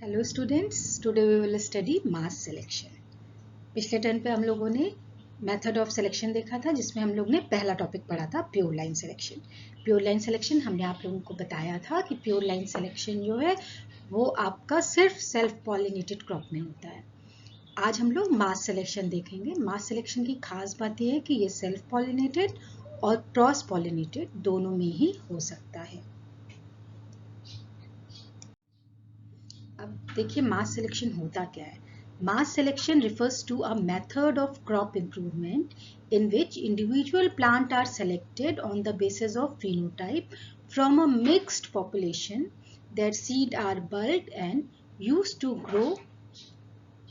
Hello students, today we will study mass selection. पिछले turn पे हम लोगों ने मेथड ऑफ सिलेक्शन देखा था, जिसमें हम लोग ने पहला टॉपिक पढ़ा था pure line selection. Pure line selection हमने आप लोगों को बताया था कि प्योर लाइन सिलेक्शन जो है वो आपका सिर्फ सेल्फ पॉलिनेटेड क्रॉप में होता है। आज हम लोग मास सिलेक्शन देखेंगे। मास सिलेक्शन की खास बात यह है कि ये सेल्फ पॉलिनेटेड और क्रॉस पॉलिनेटेड दोनों में ही हो सकता है। अब देखिए मास सिलेक्शन होता क्या है। Mass selection refers to a method of crop improvement in which individual plants are selected on the basis of phenotype from a mixed population. Their seed are bulked and used to grow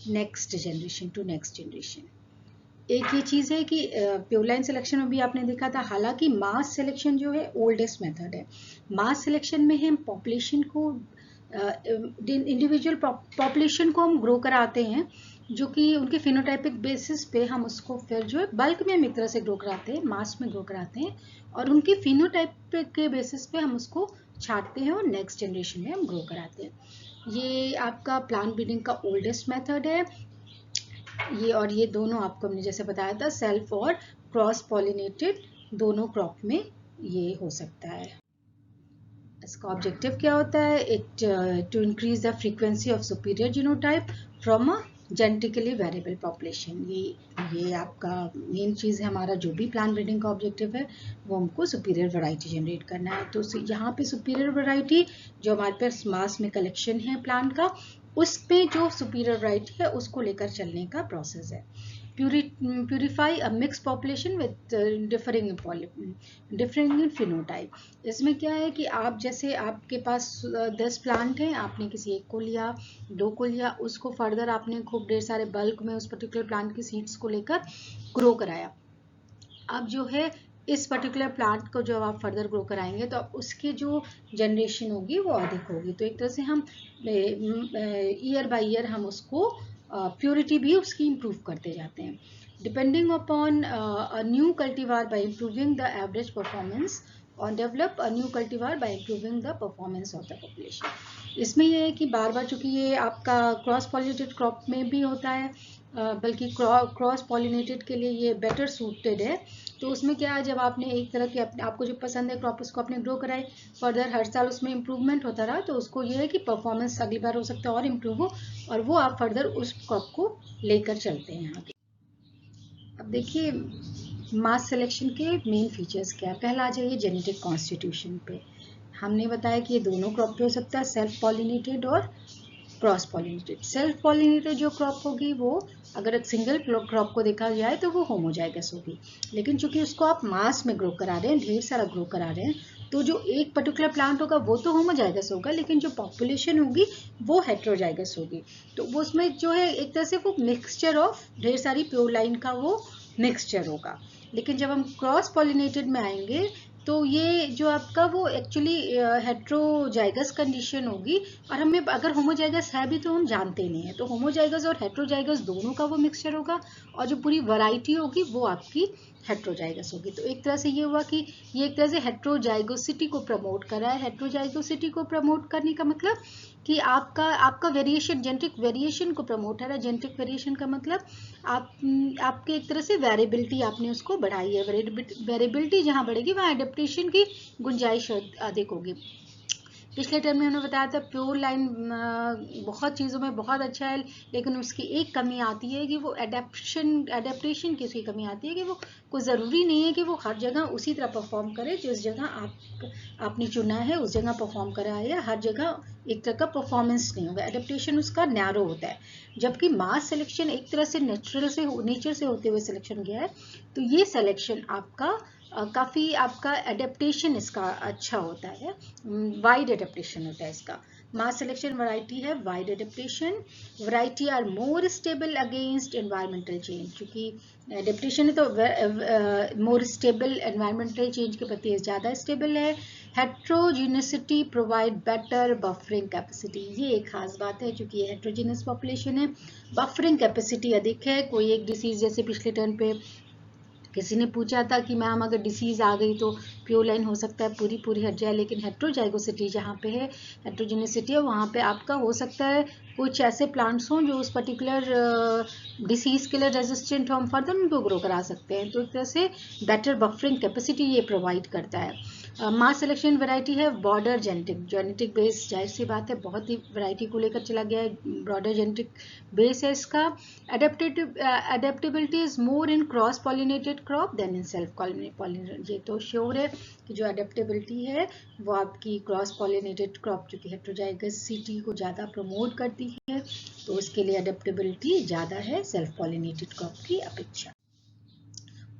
next generation to next generation. एक ये चीज़ है कि pure line selection में भी आपने देखा था, हालांकि मास सिलेक्शन जो है ओल्डेस्ट मेथड है। मास सिलेक्शन में हम पॉपुलेशन को इंडिविजुअल पॉपुलेशन को हम ग्रो कराते हैं, जो कि उनके फिनोटाइपिक बेसिस पे हम उसको फिर जो है बल्क में हम एक तरह से ग्रो कराते हैं, मास में ग्रो कराते हैं, और उनके फिनोटाइप के बेसिस पे हम उसको छांटते हैं और नेक्स्ट जनरेशन में हम ग्रो कराते हैं। ये आपका प्लांट ब्रीडिंग का ओल्डेस्ट मेथड है। ये दोनों आपको हमने जैसे बताया था, सेल्फ और क्रॉस पॉलिनेटेड दोनों क्रॉप में ये हो सकता है। इसका ऑब्जेक्टिव क्या होता है? It to increase the frequency of superior genotype from a genetically variable population. ये आपका मेन चीज़ है। हमारा जो भी प्लांट ब्रीडिंग का ऑब्जेक्टिव है वो हमको सुपीरियर वैरायटी जनरेट करना है। तो यहाँ पे सुपीरियर वैरायटी जो हमारे पास मास में कलेक्शन है प्लांट का, उस पे जो सुपीरियर वैरायटी है उसको लेकर चलने का प्रोसेस है। Purify a mix population with differing phenotype. इसमें क्या है कि आप जैसे आपके पास 10 प्लांट हैं, आपने किसी एक को लिया, 2 को लिया, उसको फर्दर आपने खूब ढेर सारे बल्क में उस पर्टिकुलर प्लांट की सीड्स को लेकर ग्रो कराया। अब जो है इस पर्टिकुलर प्लांट को जब आप फर्दर ग्रो कराएंगे तो अब उसकी जो जनरेशन होगी वो अधिक होगी। तो एक तरह से हम ईयर बाय ईयर हम उसको प्योरिटी भी उसकी इम्प्रूव करते जाते हैं। Depending upon a new cultivar by improving the average performance और develop a new cultivar by improving the performance of the population. इसमें यह है कि बार बार, चूंकि ये आपका क्रॉस पॉलिनेटेड क्रॉप में भी होता है, बल्कि क्रॉस पॉलिनेटेड के लिए ये बेटर सूटेड है। तो उसमें क्या है, जब आपने एक तरह के आपको जो पसंद है क्रॉप उसको आपने ग्रो कराई, फर्दर हर साल उसमें इम्प्रूवमेंट होता रहा, तो उसको ये है कि परफॉर्मेंस अगली बार हो सकता है और इम्प्रूव हो, और वो आप फर्दर उस क्रॉप को लेकर चलते हैं आगे। अब देखिए मास सिलेक्शन के मेन फीचर्स क्या है। पहला आ जाइए जेनेटिक कॉन्स्टिट्यूशन पे। हमने बताया कि ये दोनों क्रॉप पे हो सकता है, सेल्फ पॉलिनेटेड और क्रॉस पॉलिनेटेड। सेल्फ पॉलिनेटेड जो क्रॉप होगी वो अगर एक सिंगल क्रॉप को देखा जाए तो वो होमोजाइगस होगी, लेकिन चूंकि उसको आप मास में ग्रो करा रहे हैं, ढेर सारा ग्रो करा रहे हैं, तो जो एक पर्टिकुलर प्लांट होगा वो तो होमोजाइगस होगा, लेकिन जो पॉपुलेशन होगी वो हेट्रोजाइगस होगी। तो वो उसमें जो है एक तरह से वो मिक्सचर ऑफ ढेर सारी प्योर लाइन का वो मिक्सचर होगा। लेकिन जब हम क्रॉस पॉलिनेटेड में आएंगे तो ये जो आपका वो एक्चुअली हेट्रोजाइगस कंडीशन होगी, और हमें अगर होमोजाइगस है भी तो हम जानते नहीं है, तो होमोजाइगस और हेट्रोजाइगस दोनों का वो मिक्सचर होगा, और जो पूरी वैरायटी होगी वो आपकी हेट्रोजाइगस होगी। तो एक तरह से ये हुआ कि ये एक तरह से हेट्रोजाइगोसिटी को प्रमोट करा है। हेट्रोजाइगोसिटी को प्रमोट करने का मतलब कि आपका वेरिएशन, जेनेटिक वेरिएशन को प्रमोट है। जेनेटिक वेरिएशन का मतलब आपके एक तरह से वेरिएबिलिटी आपने उसको बढ़ाई है। वेरिएबिलिटी जहाँ बढ़ेगी वहाँ एडेप्टेशन की गुंजाइश अधिक होगी। पिछले टर्म में हमने बताया था प्योर लाइन बहुत चीज़ों में बहुत अच्छा है, लेकिन उसकी एक कमी आती है कि वो एडेप्टेशन की उसकी कमी आती है कि वो कोई ज़रूरी नहीं है कि वो हर जगह उसी तरह परफॉर्म करे जिस जगह आपने चुना है उस जगह परफॉर्म करा है, या हर जगह एक तरह का परफॉर्मेंस नहीं होगा। एडेप्टेशन उसका नैरो होता है, जबकि मास सिलेक्शन एक तरह से नेचर से होते हुए सिलेक्शन किया है। तो ये सिलेक्शन आपका काफ़ी आपका एडेप्टेशन इसका अच्छा होता है, वाइड एडेप्टेशन होता है इसका। मास सिलेक्शन वैरायटी है wide adaptation. Variety are more stable against environmental change, क्योंकि एडेप्टेशन है तो मोर स्टेबल एनवायरमेंटल चेंज के प्रति ज़्यादा स्टेबल है। हेट्रोजीनिसिटी प्रोवाइड बेटर बफरिंग कैपेसिटी, ये एक खास बात है, क्योंकि ये हेट्रोजीनियस पॉपुलेशन है, बफरिंग कैपेसिटी अधिक है। कोई एक डिसीज जैसे पिछले टर्न पे किसी ने पूछा था कि मैम अगर डिसीज़ आ गई तो प्योर लाइन हो सकता है पूरी हट जाए, लेकिन हेट्रोजाइगोसिटी जहाँ पे है, हेट्रोजेनिसिटी है, वहाँ पे आपका हो सकता है कुछ ऐसे प्लांट्स हों जो उस पर्टिकुलर डिसीज़ के लिए रेजिस्टेंट हों, फर्दर उनको ग्रो करा सकते हैं। तो एक तरह से बेटर बफरिंग कैपेसिटी ये प्रोवाइड करता है। मास सिलेक्शन वैरायटी है बॉर्डर जेनेटिक बेस, जाहिर सी बात है बहुत ही वैरायटी को लेकर चला गया है, ब्रॉडर जेनेटिक बेस है इसका। Adaptability is more in cross pollinated crop than in self pollinated. ये तो श्योर है कि जो एडेप्टेबिलिटी है वो आपकी क्रॉस पॉलिनेटेड क्रॉप जो कि हेट्रोजाइगससिटी को ज़्यादा प्रमोट करती है, तो उसके लिए एडेप्टेबिलिटी ज़्यादा है सेल्फ पॉलिनेटेड क्रॉप की अपेक्षा।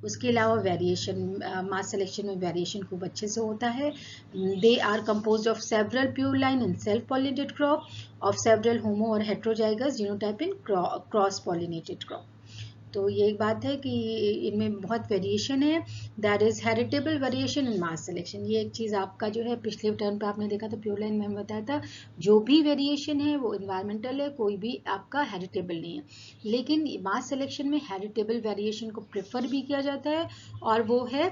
उसके अलावा वेरिएशन, मास सिलेक्शन में वेरिएशन खूब अच्छे से होता है। They are composed of several pure line in self pollinated crop of several homo और heterozygous genotype in cross pollinated crop. तो ये एक बात है कि इनमें बहुत वेरिएशन है। That is heritable variation in mass selection. ये एक चीज़ आपका जो है पिछले टर्म पे आपने देखा था प्योर लाइन में हम बताया था, जो भी वेरिएशन है वो इन्वायरमेंटल है, कोई भी आपका हेरिटेबल नहीं है। लेकिन मास सिलेक्शन में हेरिटेबल वेरिएशन को प्रेफर भी किया जाता है, और वो है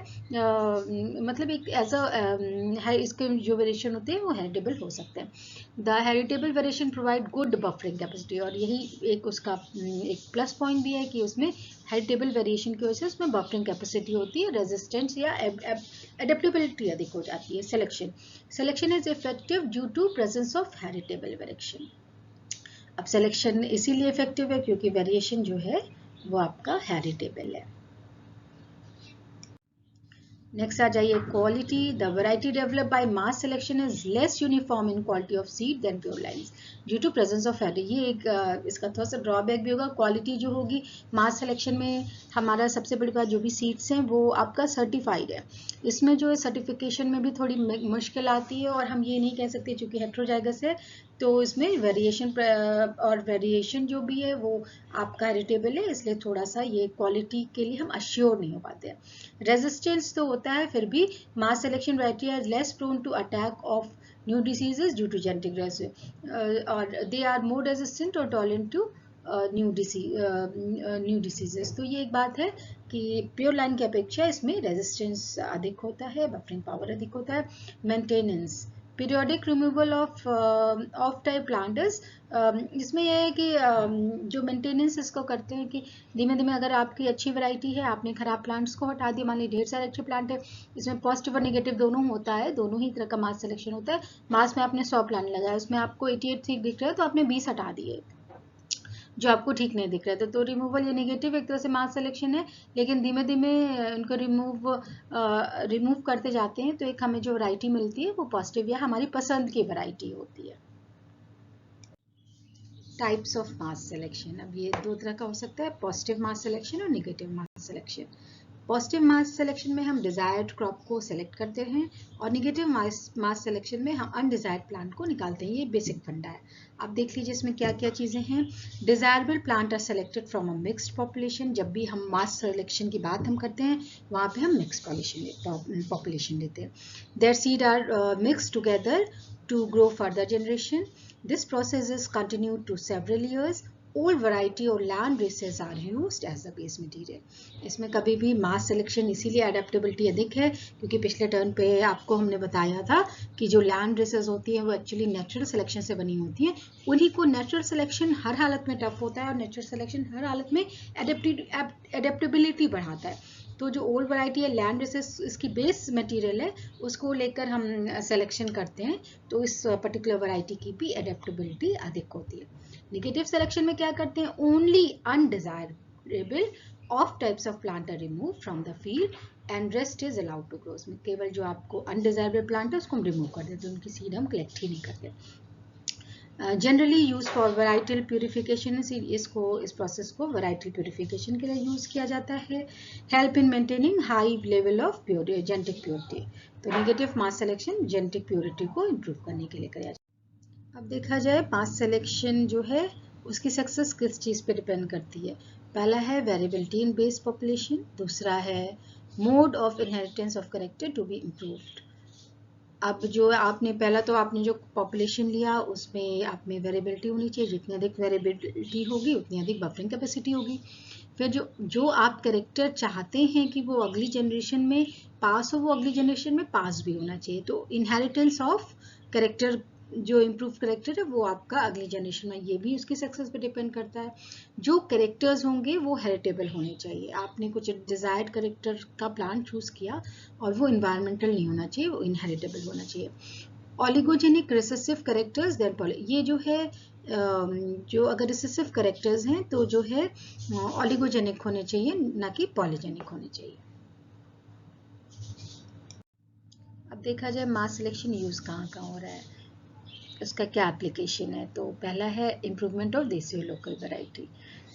मतलब एक एज अ इसके जो वेरिएशन होते हैं वो हेरिटेबल हो सकते हैं। The heritable variation provide good buffering capacity, और यही एक उसका एक प्लस पॉइंट भी है कि उसमें हेरिटेबल वेरिएशन की वजह से उसमें बफरिंग कैपेसिटी होती है, रेजिस्टेंस या एडेप्टेबिलिटी अधिक हो जाती है। Selection is effective due to presence of heritable variation. अब सिलेक्शन इसीलिए इफेक्टिव है क्योंकि वेरिएशन जो है वो आपका हेरिटेबल है। नेक्स्ट आ जाइए quality. The variety developed by mass selection is less uniform in quality of seed than pure lines due to presence of head. ये एक इसका थोड़ा सा ड्रॉबैक भी होगा। क्वालिटी जो होगी मास सिलेक्शन में, हमारा सबसे बड़ी बात जो भी सीड्स हैं वो आपका सर्टिफाइड है। इसमें जो है सर्टिफिकेशन में भी थोड़ी मुश्किल आती है, और हम ये नहीं कह सकते क्योंकि हेट्रोजाइगस है तो इसमें वेरिएशन और वेरिएशन जो भी है वो आपका हेरिटेबल है, इसलिए थोड़ा सा ये क्वालिटी के लिए हम अश्योर नहीं हो पाते हैं। रेजिस्टेंस तो होता है फिर भी। Mass selection variety are less prone to attack of new diseases due to genetic और दे आर मोर रेजिस्टेंट और टॉलरेंट टू न्यू डिसीजेस। तो ये एक बात है कि प्योर लाइन की अपेक्षा इसमें रेजिस्टेंस अधिक होता है, बफरिंग पावर अधिक होता है। Maintenance, periodic removal of type planters. इसमें यह है कि जो मेंटेनेंस इसको करते हैं कि धीमे धीमे अगर आपकी अच्छी वैरायटी है, आपने खराब प्लांट्स को हटा दिया, मान लीजिए ढेर सारे अच्छे प्लांट है, इसमें पॉजिटिव और नेगेटिव दोनों होता है, दोनों ही तरह का मास सिलेक्शन होता है। मास में आपने 100 प्लांट लगाया, उसमें आपको 88 सीड दिख रहा है तो आपने 20 हटा दिए जो आपको ठीक नहीं दिख रहा है, तो रिमूवल ये नेगेटिव एक तरह से मास सिलेक्शन है, लेकिन धीमे धीमे उनको रिमूव करते जाते हैं तो एक हमें जो वैरायटी मिलती है वो पॉजिटिव या हमारी पसंद की वैरायटी होती है। टाइप्स ऑफ मास सिलेक्शन, अब ये दो तरह का हो सकता है, पॉजिटिव मास सिलेक्शन और नेगेटिव मास सिलेक्शन। पॉजिटिव मास सिलेक्शन में हम डिजायर्ड क्रॉप को सिलेक्ट करते हैं, और नेगेटिव मास सिलेक्शन में हम अनडिजायर्ड प्लांट को निकालते हैं। ये बेसिक फंडा है। आप देख लीजिए इसमें क्या क्या चीज़ें हैं। Desirable plant are selected from a mixed population. जब भी हम मास सिलेक्शन की बात हम करते हैं वहाँ पे हम मिक्स्ड पॉपुलेशन लेते हैं। Their seed are mixed together to grow further generation. This process is continued to several years. Old variety और land races are used as the base material. इसमें कभी भी मास सिलेक्शन इसीलिए एडेप्टेबिलिटी अधिक है क्योंकि पिछले टर्न पे आपको हमने बताया था कि जो लैंड रेसेस होती हैं वो एक्चुअली नेचुरल सिलेक्शन से बनी होती हैं। उन्हीं को नेचुरल सिलेक्शन हर हालत में टफ होता है, और नेचुरल सिलेक्शन हर हालत में एडेप्टेबिलिटी बढ़ाता है। तो जो ओल्ड वैरायटी है, लैंड रेसेस इसकी बेस मटेरियल है, उसको लेकर हम सिलेक्शन करते हैं, तो इस पर्टिकुलर वैरायटी की भी एडेप्टेबिलिटी अधिक होती है। नेगेटिव सिलेक्शन में क्या करते हैं, only undesirable off types of plant are remove from the field and rest is allowed to grow. उसमें केवल जो आपको अनडिजायरेबल प्लांट है उसको हम रिमूव कर देते हैं, उनकी सीड हम कलेक्ट ही नहीं करते। जनरली यूज फॉर वैराइटल प्यूरिफिकेशन, इस प्रोसेस को वैराइटल प्यूरिफिकेशन के लिए यूज किया जाता है। Help in maintaining high level of genetic purity. तो नेगेटिव मास सिलेक्शन जेनेटिक प्योरिटी को इम्प्रूव करने के लिए किया जाता है। अब देखा जाए मास सिलेक्शन जो है उसकी सक्सेस किस चीज़ पे डिपेंड करती है। पहला है वेरिएबिलिटी इन बेस पॉपुलेशन, दूसरा है mode of inheritance of character to be improved. अब जो आपने पहला तो आपने जो पॉपुलेशन लिया उसमें आप में वेरिएबिलिटी होनी चाहिए, जितनी अधिक वेरिएबिलिटी होगी उतनी अधिक बफरिंग कैपेसिटी होगी। फिर जो आप कैरेक्टर चाहते हैं कि वो अगली जनरेशन में पास हो, वो अगली जनरेशन में पास भी होना चाहिए। तो इनहेरिटेंस ऑफ कैरेक्टर, जो इम्प्रूव कैरेक्टर है वो आपका अगली जनरेशन में, ये भी उसकी सक्सेस पे डिपेंड करता है। जो कैरेक्टर्स होंगे वो हेरिटेबल होने चाहिए। आपने कुछ डिजायर्ड कैरेक्टर का प्लान चूज किया और वो इन्वायरमेंटल नहीं होना चाहिए, वो इनहेरिटेबल होना चाहिए। ऑलिगोजेनिक रिसेसिव कैरेक्टर्स देन ये जो है जो अगर रिसेसिव कैरेक्टर्स हैं तो जो है ऑलिगोजेनिक होने चाहिए, ना कि पॉलीजेनिक होने चाहिए। अब देखा जाए मास सिलेक्शन यूज कहाँ कहाँ हो रहा है, उसका क्या एप्लीकेशन है। तो पहला है इम्प्रूवमेंट ऑफ देसी और लोकल वैरायटी।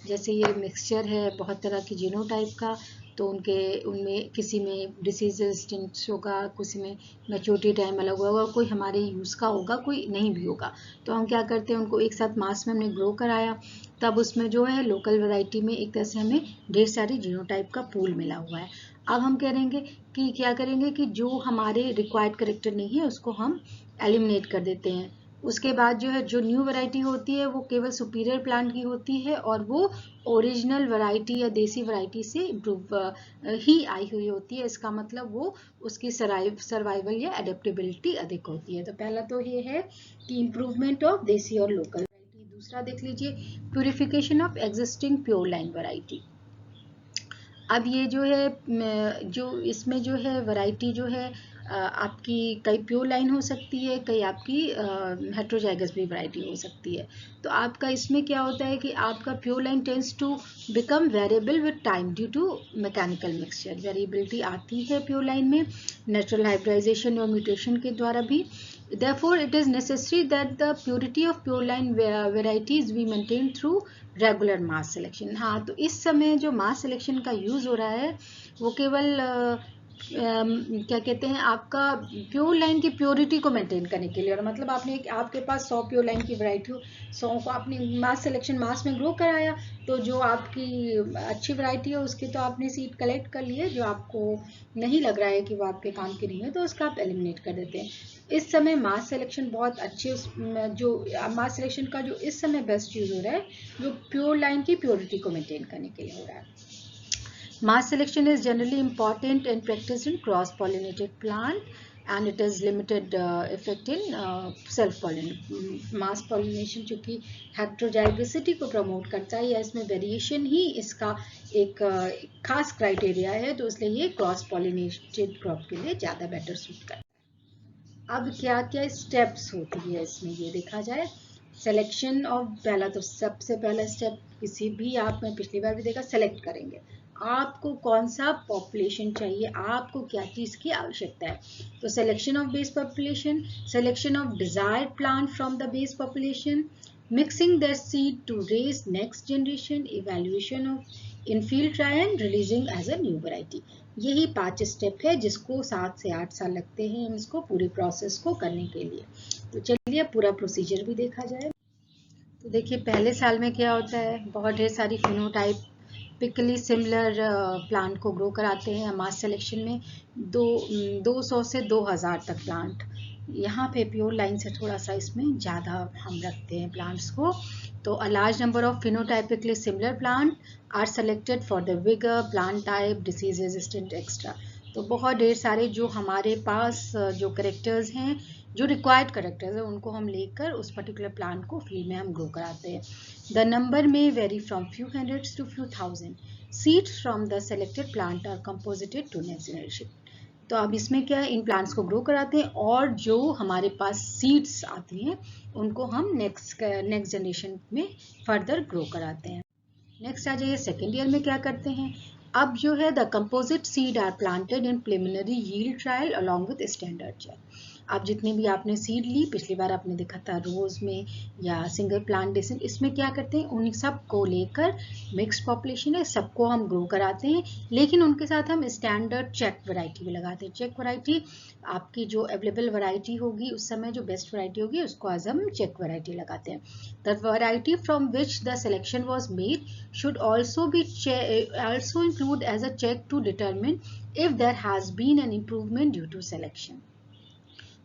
जैसे ये मिक्सचर है बहुत तरह की जीनोटाइप का, तो उनमें किसी में डिसीज रेजिस्टेंस होगा, किसी में मैच्योरिटी टाइम अलग होगा, कोई हमारे यूज़ का होगा, कोई नहीं भी होगा। तो हम क्या करते हैं, उनको एक साथ मास में हमने ग्रो कराया, तब उसमें जो है लोकल वैरायटी में एक तरह से हमें ढेर सारी जीनोटाइप का पूल मिला हुआ है। अब हम करेंगे कि क्या करेंगे कि जो हमारे रिक्वायर्ड कैरेक्टर नहीं है उसको हम एलिमिनेट कर देते हैं। उसके बाद जो है जो न्यू वैरायटी होती है वो केवल सुपीरियर प्लांट की होती है और वो ओरिजिनल वैरायटी या देसी वैरायटी से इम्प्रूव ही आई हुई होती है। इसका मतलब वो उसकी सर्वाइवल या एडेप्टेबिलिटी अधिक होती है। तो पहला तो ये है कि इम्प्रूवमेंट ऑफ देसी और लोकल वैरायटी। दूसरा देख लीजिए purification of existing pure line variety. अब ये जो है जो इसमें जो है वैरायटी जो है आपकी कई प्योर लाइन हो सकती है, कई आपकी हेट्रोजाइगस भी वैरायटी हो सकती है। तो आपका इसमें क्या होता है कि आपका pure line tends to become variable with time due to mechanical mixture. Variability आती है प्योर लाइन में नेचुरल हाइब्रिडाइजेशन और म्यूटेशन के द्वारा भी। Therefore, it is necessary that the purity of pure line varieties be maintained through regular mass selection. हाँ, तो इस समय जो मास सिलेक्शन का यूज हो रहा है वो केवल क्या कहते हैं आपका प्योर लाइन की प्योरिटी को मेंटेन करने के लिए। और मतलब आपके पास 100 प्योर लाइन की वैरायटी हो, 100 को आपने मास सिलेक्शन मास में ग्रो कराया, तो जो आपकी अच्छी वैरायटी है उसके तो आपने सीड कलेक्ट कर लिए, जो आपको नहीं लग रहा है कि वो आपके काम की नहीं है तो उसका आप एलिमिनेट कर देते हैं। इस समय मास सिलेक्शन बहुत अच्छे, जो मास सिलेक्शन का जो इस समय बेस्ट यूज हो रहा है जो प्योर लाइन की प्योरिटी को मेंटेन करने के लिए हो रहा है। Mass selection is generally important and practiced in cross-pollinated plant and it is limited effect in self-pollination. Mass pollination जो कि heterozygosity को प्रमोट करता है या इसमें वेरिएशन ही इसका एक खास क्राइटेरिया है, तो इसलिए ये क्रॉस पॉलिनेटेड क्रॉप के लिए ज़्यादा बेटर सूट करता है। अब क्या क्या स्टेप्स होती है इसमें ये देखा जाए। सिलेक्शन ऑफ, पहला तो सबसे पहला स्टेप किसी भी आपने पिछली बार भी देखा, सेलेक्ट करेंगे आपको कौन सा पॉपुलेशन चाहिए, आपको क्या चीज की आवश्यकता है। तो selection of base population, selection of desired plant from the base population, mixing the seed to raise next generation, evaluation of infield trial and releasing as a new variety. यही 5 स्टेप है जिसको 7 से 8 साल लगते हैं इसको पूरी प्रोसेस को करने के लिए। तो चलिए पूरा प्रोसीजर भी देखा जाए। तो देखिए पहले साल में क्या होता है, बहुत ढेर सारी फिनोटाइप पिकली सिमिलर प्लांट को ग्रो कराते हैं मास सिलेक्शन में। 200 से 2000 तक प्लांट, यहाँ पे प्योर लाइन से थोड़ा सा इसमें ज़्यादा हम रखते हैं प्लांट्स को। तो a large number of phenotypically similar plant are selected for the vigour, plant type, disease resistant extra. तो बहुत ढेर सारे जो हमारे पास जो करेक्टर्स हैं, जो रिक्वायर्ड करेक्टर्स है उनको हम लेकर उस पर्टिकुलर प्लांट को फील्ड में हम ग्रो कराते हैं। The number may vary from few hundreds to few thousand. Seeds from the selected plant are composited to next generation. तो अब इसमें क्या है, इन प्लांट्स को ग्रो कराते हैं और जो हमारे पास सीड्स आती हैं उनको हम नेक्स्ट जनरेशन में फर्दर ग्रो कराते हैं। नेक्स्ट आ जाइए सेकेंड ईयर में क्या करते हैं। अब जो है the composite seed are planted in preliminary yield trial along with standard check. आप जितने भी आपने सीड ली, पिछली बार आपने देखा था रोज में या सिंगल प्लांटेशन, इसमें क्या करते हैं उन सब को लेकर मिक्स्ड पॉपुलेशन है सबको हम ग्रो कराते हैं, लेकिन उनके साथ हम स्टैंडर्ड चेक वैरायटी भी लगाते हैं। चेक वैरायटी आपकी जो अवेलेबल वैरायटी होगी उस समय जो बेस्ट वैरायटी होगी उसको आज हम चेक वैरायटी लगाते हैं। The variety from which the selection was made should also include as a check to determine if there has been an improvement due to selection.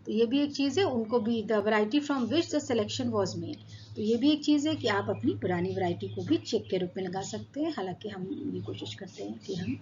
तो ये भी एक चीज़ है, उनको भी the variety from which the selection was made, तो ये भी एक चीज़ है कि आप अपनी पुरानी वैरायटी को भी चेक के रूप में लगा सकते हैं। हालांकि हम ये कोशिश करते हैं कि हम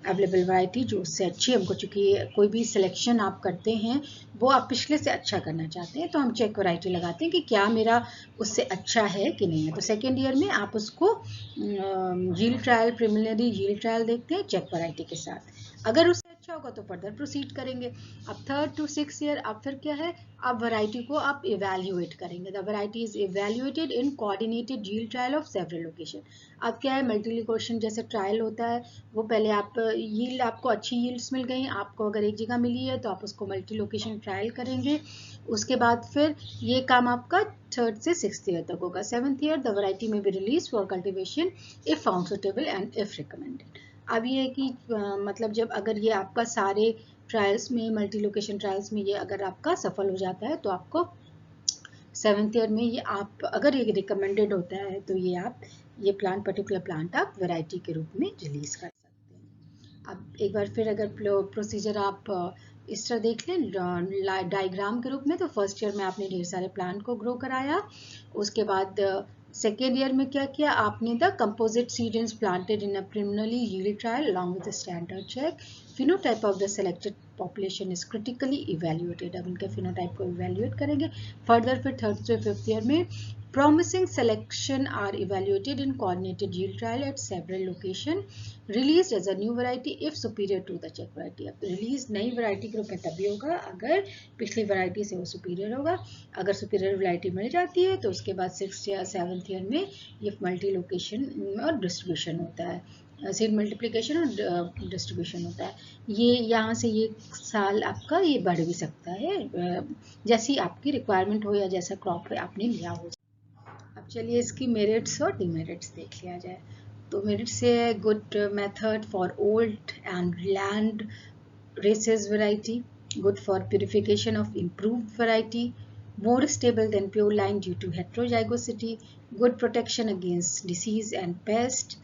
अवेलेबल वैरायटी जो उससे अच्छी हमको, चूँकि कोई भी सिलेक्शन आप करते हैं वो आप पिछले से अच्छा करना चाहते हैं, तो हम चेक वैरायटी लगाते हैं कि क्या मेरा उससे अच्छा है कि नहीं है। तो सेकेंड ईयर में आप उसको yield trial, preliminary yield trial देखते हैं चेक वैरायटी के साथ, अगर उससे अच्छा होगा तो फर्दर प्रोसीड करेंगे। अब 3rd to 6th ईयर अब फिर क्या है, अब वैरायटी को आप इवेल्युएट करेंगे। The variety is evaluated in coordinated yield trial of several location. अब क्या है, मल्टी लोकेशन जैसे ट्रायल होता है, वो पहले आप यील्ड, आपको अच्छी यील्ड्स मिल गई, आपको अगर एक जगह मिली है तो आप उसको मल्टी लोकेशन ट्रायल करेंगे। उसके बाद फिर ये काम आपका 3rd से 6th ईयर तक होगा। 7th ईयर द वैरायटी में be release for cultivation if found suitable and if recommended. अब ये है कि मतलब जब अगर ये आपका सारे ट्रायल्स में, मल्टी लोकेशन ट्रायल्स में ये अगर आपका सफल हो जाता है तो आपको 7th ईयर में ये आप, अगर ये रिकमेंडेड होता है तो ये आप ये प्लांट, पर्टिकुलर प्लांट आप वैरायटी के रूप में रिलीज कर सकते हैं। अब एक बार फिर अगर प्रोसीजर आप इस तरह देख लें डायग्राम के रूप में, तो फर्स्ट ईयर में आपने ढेर सारे प्लांट को ग्रो कराया। उसके बाद सेकेंड ईयर में क्या किया आपने, the composite seeds planted in a preliminary yield trial along with the standard check, phenotype of the selected population is critically evaluated. अब उनके फिनोटाइप को इवेल्युएट करेंगे। फर्दर फिर 3rd से 5th ईयर में promising selection are evaluated in coordinated yield trial at several location, released as a new variety if superior to the check variety। अब release नई variety के रूप में तभी होगा अगर पिछली वैरायटी से वो सुपीरियर होगा। अगर सुपीरियर वैरायटी मिल जाती है तो उसके बाद 6th या 7th ईयर में ये मल्टी लोकेशन और डिस्ट्रीब्यूशन होता है, सीड मल्टीप्लिकेशन और डिस्ट्रीब्यूशन होता है। ये यहाँ से ये साल आपका ये बढ़ भी सकता है जैसी आपकी रिक्वायरमेंट हो या जैसा क्रॉप आपने लिया हो। अब चलिए इसकी मेरिट्स और डिमेरिट्स देख लिया जाए। तो मेरिट्स से good method for old and land races variety, good for purification of improved variety, more stable than pure line due to heterozygosity, good protection against disease and pest,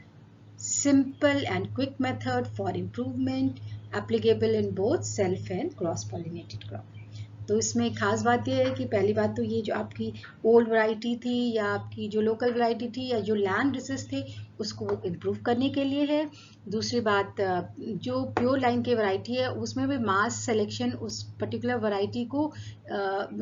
simple and quick method for improvement, applicable in both self and cross pollinated crop। तो इसमें खास बात यह है कि पहली बात तो ये जो आपकी ओल्ड वैरायटी थी या आपकी जो लोकल वैरायटी थी या जो लैंड डिसीज थे उसको इम्प्रूव करने के लिए है। दूसरी बात जो प्योर लाइन की वैरायटी है उसमें भी मास सिलेक्शन उस पर्टिकुलर वैरायटी को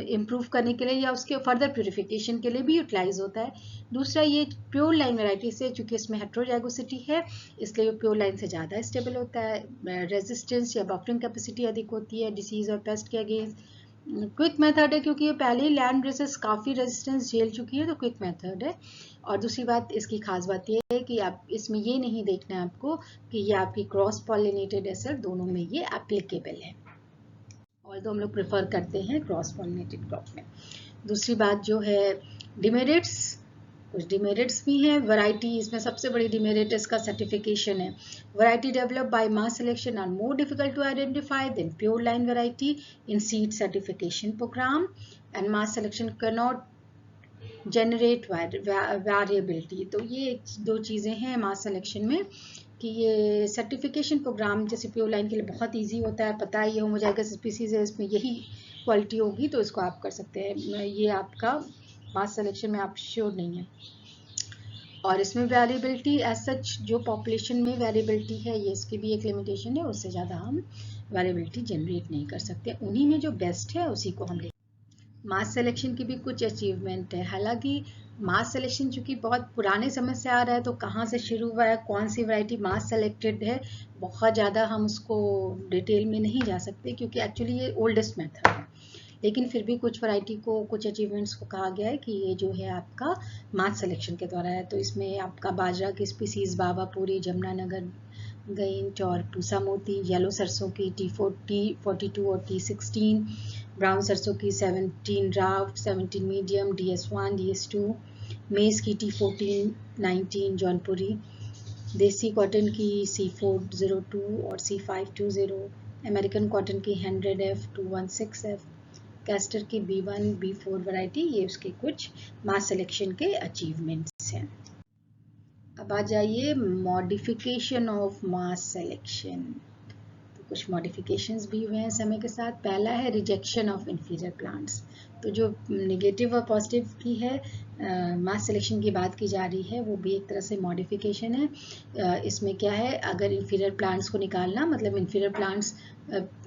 इम्प्रूव करने के लिए या उसके फर्दर प्यूरिफिकेशन के लिए भी यूटिलाइज होता है। दूसरा ये प्योर लाइन वैरायटी से चूँकि इसमें हेट्रोजाइगोसिटी है इसलिए प्योर लाइन से ज़्यादा स्टेबल होता है, रेजिस्टेंस या बफरिंग कैपेसिटी अधिक होती है डिसीज और पेस्ट के अगेंस्ट। क्विक मेथड है क्योंकि ये पहले ही लैंड रेसेस काफ़ी रेजिस्टेंस झेल चुकी है तो क्विक मेथड है। और दूसरी बात इसकी खास बात ये है कि आप इसमें ये नहीं देखना है आपको कि ये आपकी क्रॉस पॉलिनेटेड है, सर दोनों में ये एप्लीकेबल है, और तो हम लोग प्रेफर करते हैं क्रॉस पॉलिनेटेड क्रॉप में। दूसरी बात जो है डिमेरिट्स, कुछ डिमेरिट्स भी हैं। वैरायटी इसमें सबसे बड़ी डिमेरिट इसका सर्टिफिकेशन है। Variety developed by mass selection are more difficult to identify than pure line variety in seed certification program and mass selection can not generate variability. तो ये दो चीज़ें हैं मास सिलेक्शन में कि ये सर्टिफिकेशन प्रोग्राम जैसे प्योर लाइन के लिए बहुत इजी होता है, पता है ये होमोजाइगस स्पीसीज है इसमें यही क्वालिटी होगी तो इसको आप कर सकते हैं। ये आपका मास सिलेक्शन में आप श्योर नहीं है। और इसमें वेरिएबिलिटी एज सच जो पॉपुलेशन में वेरिएबिलिटी है ये इसकी भी एक लिमिटेशन है, उससे ज़्यादा हम वेरिएबिलिटी जनरेट नहीं कर सकते, उन्हीं में जो बेस्ट है उसी को हम ले। मास सिलेक्शन की भी कुछ अचीवमेंट है। हालांकि मास सिलेक्शन चूँकि बहुत पुराने समय से आ रहा है तो कहाँ से शुरू हुआ है, कौन सी वैरायटी मास सेलेक्टेड है, बहुत ज़्यादा हम उसको डिटेल में नहीं जा सकते क्योंकि एक्चुअली ये ओल्डेस्ट मेथड है। लेकिन फिर भी कुछ वैरायटी को, कुछ अचीवमेंट्स को कहा गया है कि ये जो है आपका मास सिलेक्शन के द्वारा है। तो इसमें आपका बाजरा की स्पीसीज बाबापुरी, जमुनानगर गईंट और टूसा मोती, येलो सरसों की T42 और T16, ब्राउन सरसों की 17 ड्राफ्ट, 17 मीडियम, DS1, DS2, मेज़ की T14, 19 जौनपुरी, देसी कॉटन की C402 और C520, अमेरिकन कॉटन की 100F, 216F, कैस्टर की B1, B4 वैरायटी, ये उसके कुछ मास सिलेक्शन के अचीवमेंट्स हैं। अब आ जाइए मॉडिफिकेशन ऑफ मास सिलेक्शन। कुछ मॉडिफिकेशंस भी हुए हैं समय के साथ। पहला है रिजेक्शन ऑफ इन्फीरियर प्लांट्स। तो जो नेगेटिव और पॉजिटिव की है मास सिलेक्शन की बात की जा रही है, वो भी एक तरह से मॉडिफिकेशन है। इसमें क्या है, अगर इन्फीरियर प्लांट्स को निकालना मतलब इन्फीरियर प्लांट्स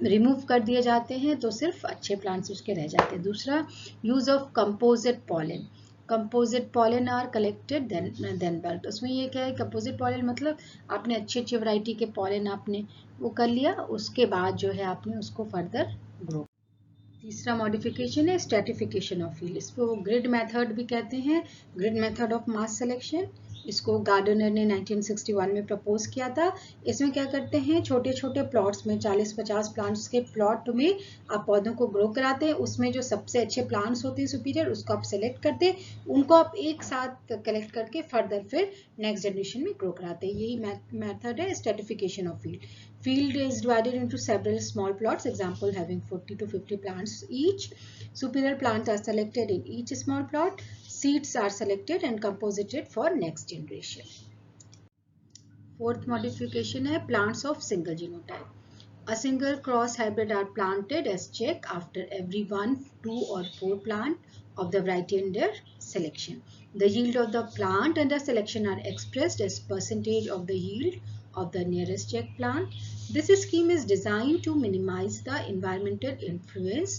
रिमूव कर दिए जाते हैं तो सिर्फ अच्छे प्लांट्स उसके रह जाते हैं। दूसरा, use of composite pollen. Composite pollen are collected then bulk. उसमें ये क्या है, कंपोजिट पॉलन मतलब आपने अच्छी अच्छी वैरायटी के पॉलन आपने वो कर लिया, उसके बाद जो है आपने उसको फर्दर ग्रो। तीसरा मॉडिफिकेशन है स्ट्रेटिफिकेशन ऑफ फील्ड। इसको ग्रिड मेथड भी कहते हैं, grid method of mass selection. इसको गार्डनर ने 1961 में प्रपोज किया था। इसमें क्या करते हैं, छोटे छोटे प्लॉट्स में 40-50 प्लांट्स के प्लॉट में आप पौधों को ग्रो कराते हैं। उसमें जो सबसे अच्छे प्लांट्स होते हैं सुपीरियर, उसको आप सेलेक्ट करते हैं, उनको आप एक साथ कलेक्ट करके फर्दर फिर नेक्स्ट जनरेशन में ग्रो कराते हैं। यही मेथड है stratification of field. Field is divided into several small plots, example having 40 to 50 plants each. Superior plants are selected in each small plot. Seeds are selected and composited for next generation. Fourth modification है plants of single genotype. A single cross hybrid are planted as check after every 1, 2 or 4 plant of the variety under selection. The yield of the plant under selection are expressed as percentage of the yield of the nearest check plant. This scheme is designed to minimize the environmental influence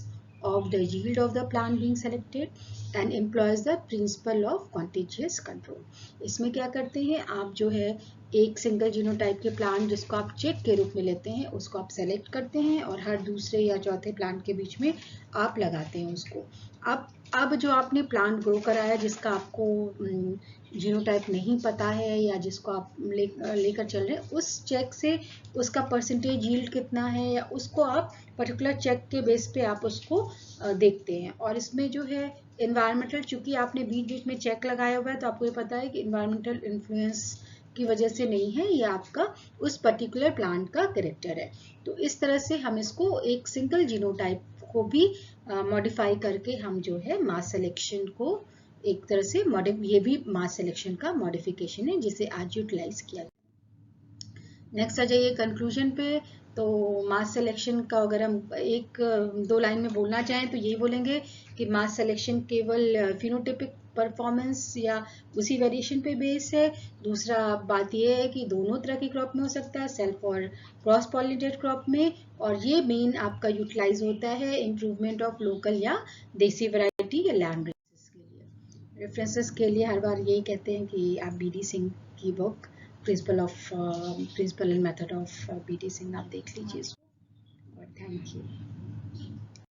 of the yield of the plant being selected and employs the principle of contagious control. इसमें क्या करते हैं आप, जो है एक single genotype के plant जिसको आप चेक के रूप में लेते हैं उसको आप सेलेक्ट करते हैं और हर दूसरे या चौथे प्लांट के बीच में आप लगाते हैं उसको। अब जो आपने प्लांट ग्रो कराया जिसका आपको जीनोटाइप नहीं पता है या जिसको आप लेकर चल रहे हैं, उस चेक से उसका परसेंटेज यील्ड कितना है या उसको आप पर्टिकुलर चेक के बेस पे आप उसको देखते हैं। और इसमें जो है इन्वायरमेंटल, चूंकि आपने बीच बीच में चेक लगाया हुआ है तो आपको ये पता है कि इन्वायरमेंटल इन्फ्लुएंस की वजह से नहीं है, ये आपका उस पर्टिकुलर प्लांट का कैरेक्टर है। तो इस तरह से हम इसको एक सिंगल जीनोटाइप को भी मॉडिफाई करके हम जो है मास सिलेक्शन को एक तरह से ये भी मास सिलेक्शन का मॉडिफिकेशन है जिसे आज यूटिलाइज किया। नेक्स्ट आ जाइए कंक्लूजन पे। तो मास सिलेक्शन का अगर हम एक दो लाइन में बोलना चाहें तो यही बोलेंगे कि मास सिलेक्शन केवल फिनोटिपिक परफॉर्मेंस या उसी वेरिएशन पे बेस है। दूसरा बात यह है कि दोनों तरह की क्रॉप में हो सकता है, सेल्फ और क्रॉस पॉलिनेटेड क्रॉप में, और ये मेन आपका यूटिलाइज होता है इम्प्रूवमेंट ऑफ लोकल या देसी वैरायटी या लैंड रेसेस के लिए। रेफरेंसेस के लिए हर बार यही कहते हैं कि आप BD सिंह की book principle and method of BD Singh आप देख लीजिए। Thank you.